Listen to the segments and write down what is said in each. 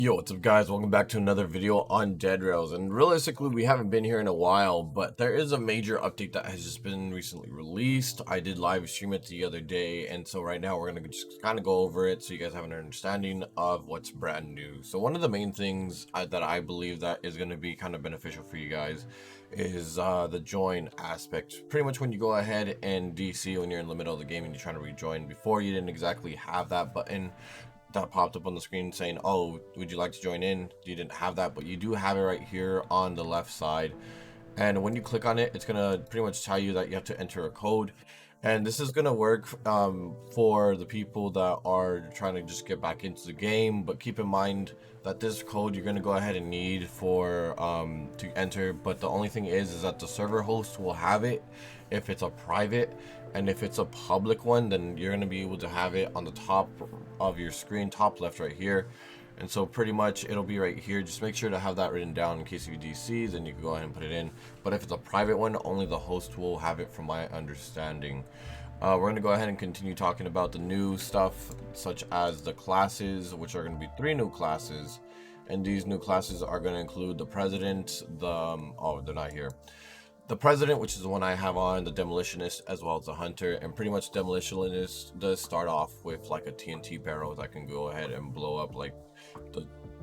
Yo, what's up guys? Welcome back to another video on Dead Rails. And realistically, we haven't been here in a while, but there is a major update that has just been recently released. I did live stream it the other day, and so right now we're gonna just kind of go over it so you guys have an understanding of what's brand new. So one of the main things that I believe that is going to be kind of beneficial for you guys is the join aspect. Pretty much when you go ahead and DC when you're in the middle of the game and you're trying to rejoin. Before, you didn't exactly have that button that popped up on the screen saying, oh, would you like to join in? You didn't have that, but you do have it right here on the left side. And when you click on it, it's gonna pretty much tell you that you have to enter a code. And this is gonna work for the people that are trying to just get back into the game, but keep in mind that this code you're gonna go ahead and need for to enter. But the only thing is that the server host will have it if it's a private, and if it's a public one, then you're gonna be able to have it on the top of your screen, top left right here. And so pretty much it'll be right here. Just make sure to have that written down in case you DC, then you can go ahead and put it in. But if it's a private one, only the host will have it from my understanding. We're going to go ahead and continue talking about the new stuff, such as the classes, which are going to be 3 new classes. And these new classes are going to include the president, oh, they're not here. The president, which is the one I have on, the demolitionist, as well as the hunter. And pretty much demolitionist does start off with like a TNT barrel that can go ahead and blow up like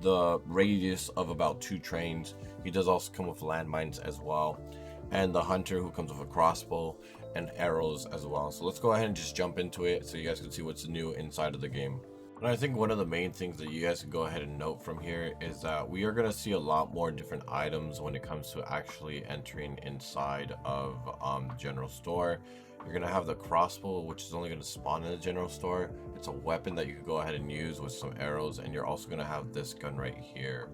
the radius of about 2 trains. He does also come with landmines as well, and the hunter, who comes with a crossbow and arrows as well. So let's go ahead and just jump into it so you guys can see what's new inside of the game. And I think one of the main things that you guys can go ahead and note from here is that we are going to see a lot more different items when it comes to actually entering inside of the general store. You're going to have the crossbow, which is only going to spawn in the general store. It's a weapon that you can go ahead and use with some arrows. And you're also going to have this gun right here,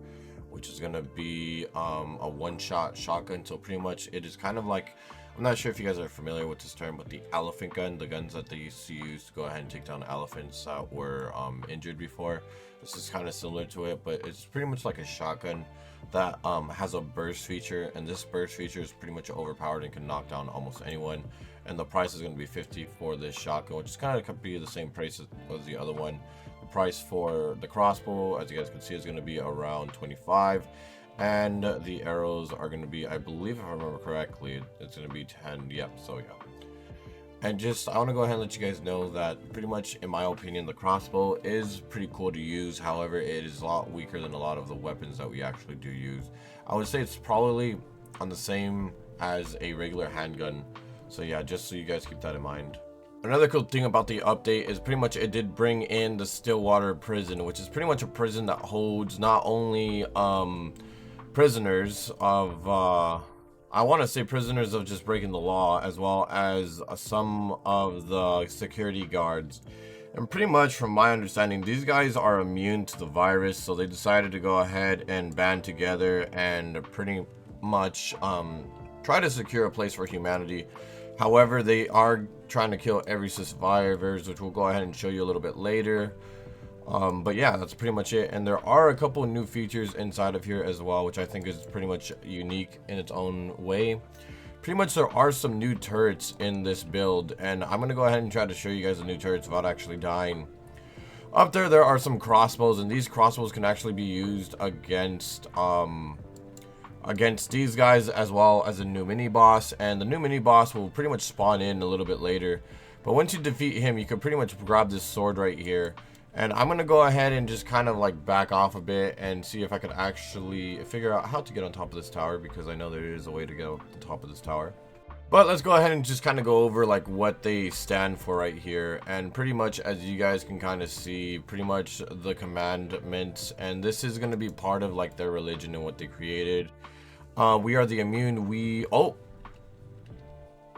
which is going to be a one-shot shotgun. So pretty much it is kind of like, I'm not sure if you guys are familiar with this term, but the elephant gun, the guns that they used to use to go ahead and take down elephants that were injured before. This is kind of similar to it, but it's pretty much like a shotgun that has a burst feature, and this burst feature is pretty much overpowered and can knock down almost anyone. And the price is going to be 50 for this shotgun, which is kind of be the same price as the other one. The price for the crossbow, as you guys can see, is going to be around 25. And the arrows are going to be, I believe, if I remember correctly, it's going to be 10. Yep, so yeah. And just, I want to go ahead and let you guys know that pretty much, in my opinion, the crossbow is pretty cool to use. However, it is a lot weaker than a lot of the weapons that we actually do use. I would say it's probably on the same as a regular handgun. So yeah, just so you guys keep that in mind. Another cool thing about the update is pretty much it did bring in the Stillwater Prison, which is pretty much a prison that holds not only prisoners of I want to say prisoners of just breaking the law, as well as some of the security guards. And pretty much from my understanding, these guys are immune to the virus, so they decided to go ahead and band together and pretty much try to secure a place for humanity. However, they are trying to kill every survivors, which we'll go ahead and show you a little bit later. But yeah, that's pretty much it. And there are a couple of new features inside of here as well, which I think is pretty much unique in its own way. Pretty much there are some new turrets in this build, and I'm going to go ahead and try to show you guys the new turrets without actually dying. Up there are some crossbows, and these crossbows can actually be used against these guys, as well as a new mini-boss. And the new mini-boss will pretty much spawn in a little bit later. But once you defeat him, you can pretty much grab this sword right here. And I'm going to go ahead and just kind of like back off a bit and see if I could actually figure out how to get on top of this tower, because I know there is a way to get up the top of this tower. But let's go ahead and just kind of go over like what they stand for right here. And pretty much, as you guys can kind of see, pretty much the commandments, and this is going to be part of like their religion and what they created. We are the immune.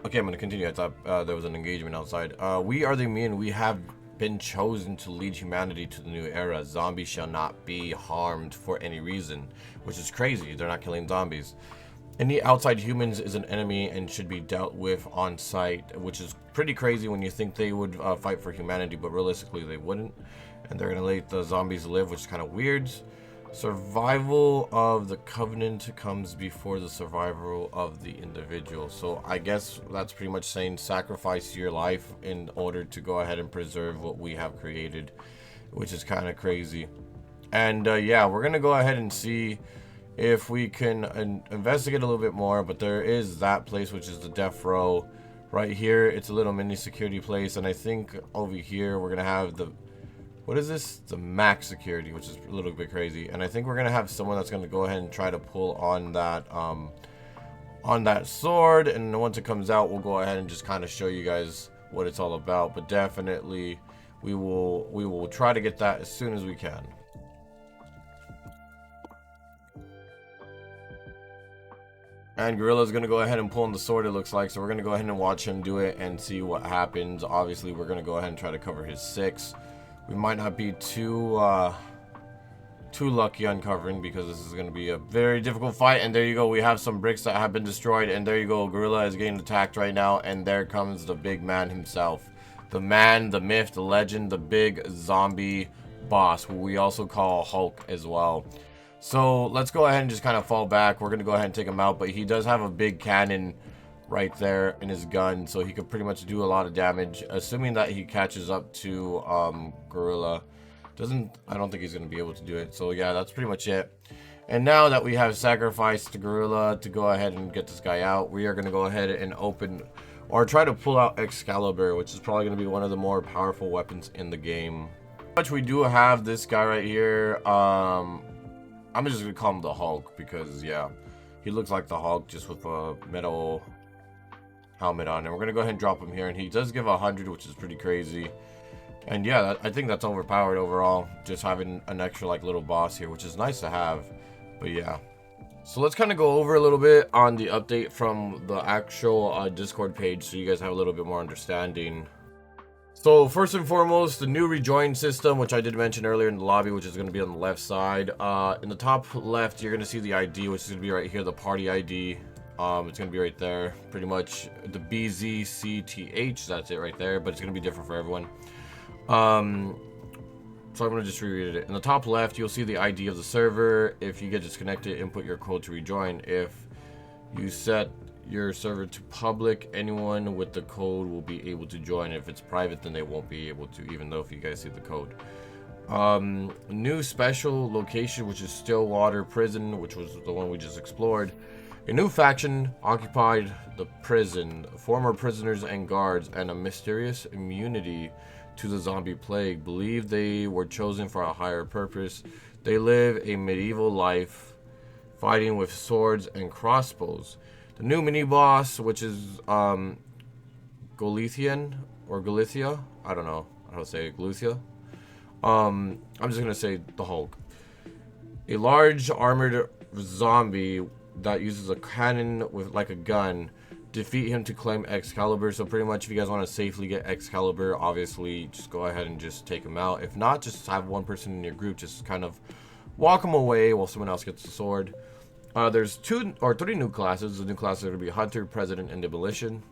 Okay, I'm going to continue. I thought there was an engagement outside. We are the immune. We have been chosen to lead humanity to the new era. Zombies shall not be harmed for any reason, which is crazy. They're not killing zombies. Any outside humans is an enemy and should be dealt with on sight, which is pretty crazy when you think they would fight for humanity, but realistically they wouldn't. And they're gonna let the zombies live, which is kind of weird. Survival of the covenant comes before the survival of the individual. So I guess that's pretty much saying sacrifice your life in order to go ahead and preserve what we have created, which is kind of crazy. And yeah, we're gonna go ahead and see if we can investigate a little bit more. But there is that place, which is the death row right here. It's a little mini security place, and I think over here we're gonna have the, what is this, the max security, which is a little bit crazy. And I think we're gonna have someone that's gonna go ahead and try to pull on that sword, and once it comes out, we'll go ahead and just kind of show you guys what it's all about. But definitely we will try to get that as soon as we can. And Gorilla's going to go ahead and pull on the sword, it looks like. So we're going to go ahead and watch him do it and see what happens. Obviously, we're going to go ahead and try to cover his 6. We might not be too lucky uncovering, because this is going to be a very difficult fight. And there you go. We have some bricks that have been destroyed. And there you go. Gorilla is getting attacked right now. And there comes the big man himself. The man, the myth, the legend, the big zombie boss, who we also call Hulk as well. So let's go ahead and just kind of fall back. We're going to go ahead and take him out. But he does have a big cannon right there in his gun, so he could pretty much do a lot of damage, assuming that he catches up to Gorilla. I don't think he's going to be able to do it. So yeah, that's pretty much it. And now that we have sacrificed Gorilla to go ahead and get this guy out, we are going to go ahead and open, or try to pull out, Excalibur, which is probably going to be one of the more powerful weapons in the game. But we do have this guy right here. I'm just going to call him the Hulk, because yeah, he looks like the Hulk, just with a metal helmet on. And we're going to go ahead and drop him here, and he does give 100, which is pretty crazy. And yeah, I think that's overpowered overall, just having an extra like little boss here, which is nice to have. But yeah, so let's kind of go over a little bit on the update from the actual Discord page, so you guys have a little bit more understanding. So first and foremost, the new Rejoin System, which I did mention earlier in the lobby, which is going to be on the left side. In the top left, you're going to see the ID, which is going to be right here, the party ID. It's going to be right there, pretty much the BZCTH, that's it right there, but it's going to be different for everyone. So I'm going to just reread it. In the top left, you'll see the ID of the server. If you get disconnected, input your code to rejoin. If you set your server to public, anyone with the code will be able to join. If it's private, then they won't be able to, even though if you guys see the code. New special location, which is Stillwater Prison, which was the one we just explored. A new faction occupied the prison. Former prisoners and guards, and a mysterious immunity to the zombie plague. Believe they were chosen for a higher purpose. They live a medieval life, fighting with swords and crossbows. The new mini-boss, which is Goliathian or Goliath, I don't know how to say it, Goliath. I'm just gonna say the Hulk. A large armored zombie that uses a cannon with like a gun. Defeat him to claim Excalibur. So pretty much, if you guys want to safely get Excalibur, obviously just go ahead and just take him out. If not, just have one person in your group just kind of walk him away while someone else gets the sword. There's 2 or 3 new classes. The new classes are going to be Hunter, President, and Demolition.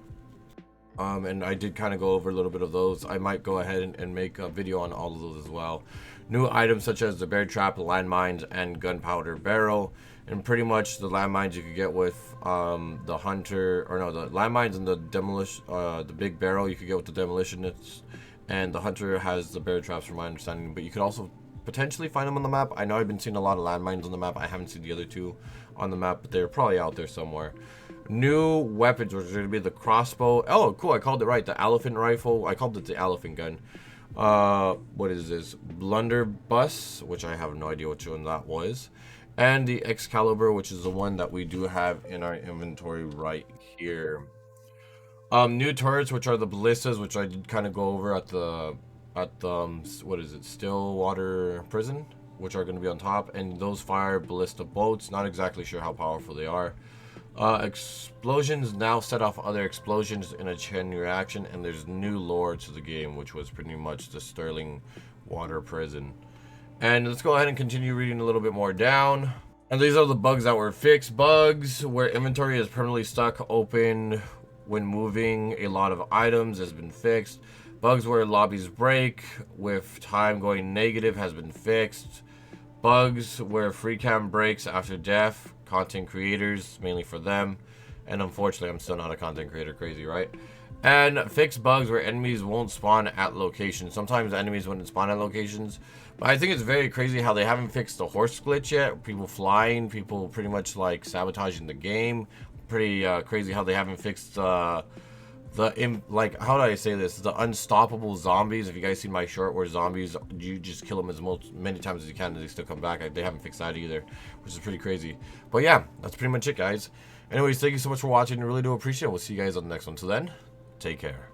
And I did kind of go over a little bit of those. I might go ahead and make a video on all of those as well. New items such as the bear trap, landmines, and gunpowder barrel. And pretty much the landmines you could get with the hunter, or no, the landmines and the demolition, the big barrel you could get with the demolitionists. And the hunter has the bear traps, from my understanding. But you could also potentially find them on the map. I know I've been seeing a lot of landmines on the map. I haven't seen the other 2 on the map, but they're probably out there somewhere. New weapons, which are going to be the crossbow. Oh, cool, I called it right. The elephant rifle. I called it the elephant gun. What is this? Blunderbuss, which I have no idea which one that was. And the Excalibur, which is the one that we do have in our inventory right here. New turrets, which are the ballistas, which I did kind of go over at the what is it, Stillwater Prison, which are going to be on top, and those fire ballista boats. Not exactly sure how powerful they are. Explosions now set off other explosions in a chain reaction, and there's new lore to the game, which was pretty much the Stillwater Prison. And let's go ahead and continue reading a little bit more down. And these are the bugs that were fixed. Bugs where inventory is permanently stuck open when moving a lot of items has been fixed. Bugs where lobbies break with time going negative has been fixed. Bugs where free cam breaks after death. Content creators, mainly for them. And unfortunately, I'm still not a content creator. Crazy, right? And fix bugs where enemies won't spawn at locations. Sometimes enemies wouldn't spawn at locations. But I think it's very crazy how they haven't fixed the horse glitch yet. People flying, people pretty much like sabotaging the game. Pretty crazy how they haven't fixed like, how do I say this? The unstoppable zombies. If you guys seen my short where zombies, you just kill them as many times as you can and they still come back. They haven't fixed that either, which is pretty crazy. But yeah, that's pretty much it, guys. Anyways, thank you so much for watching. I really do appreciate it. We'll see you guys on the next one. Till then, take care.